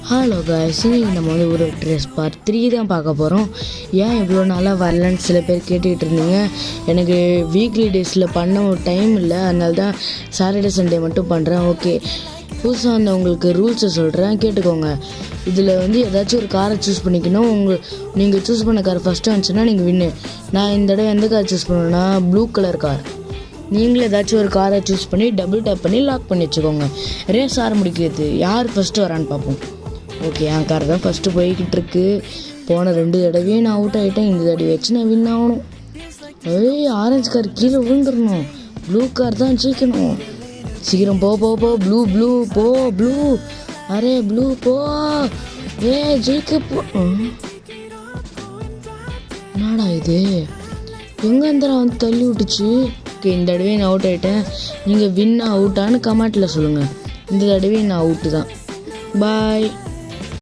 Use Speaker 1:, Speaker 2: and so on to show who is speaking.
Speaker 1: Hello guys, இன்னைக்கு நம்ம வந்து ஒரு ட்ரெஸ் பார்ட் 3 தான் பார்க்க போகிறோம். ஏன் இவ்வளோ நாளாக வரலன்னு சில பேர் கேட்டுக்கிட்டு இருந்தீங்க. எனக்கு வீக்லி டேஸில் பண்ண டைம் இல்லை, அதனால தான் சாட்டர்டே சண்டே மட்டும் பண்ணுறேன். ஓகே, புதுசாக வந்தவங்களுக்கு ரூல்ஸை சொல்கிறேன், கேட்டுக்கோங்க. இதில் வந்து ஏதாச்சும் ஒரு காரை சூஸ் பண்ணிக்கணும். நீங்கள் சூஸ் பண்ண கார் ஃபஸ்ட்டு வந்துச்சுன்னா நீங்கள் வின்னு. நான் இந்த தடவை எந்த கார் சூஸ் பண்ணுவேன்னா ப்ளூ கலர் கார். நீங்களும் ஏதாச்சும் ஒரு காரை சூஸ் பண்ணி டபுள் டேப் பண்ணி லாக் பண்ணி வச்சுக்கோங்க. ரேஸ் ஆரம்பிக்கிறது யார் ஃபஸ்ட்டு வரான்னு பார்ப்போம். ஓகே, என் கார் தான் ஃபஸ்ட்டு போய்கிட்டு இருக்கு. போன 2 தடவையும் நான் அவுட் ஆகிட்டேன். இந்த தடவை வச்சு நான் வின் ஆகணும். ஆரஞ்சு கார் கீழே விழுந்துடணும். ப்ளூ கார் தான் ஜெயிக்கணும். சீக்கிரம் போ போ போ ப்ளூ ப்ளூ போ ப்ளூ. அரே ப்ளூ போ, ஜெயிக்க போ. என்னடா இது, எங்கே இருந்தா வந்து தள்ளி விட்டுச்சு. ஓகே, இந்த தடவை நான் அவுட் ஆகிட்டேன். நீங்கள் வின் அவுட்டான்னு கமெண்ட்டில் சொல்லுங்கள். இந்த தடவை நான் அவுட்டு தான். பாய்.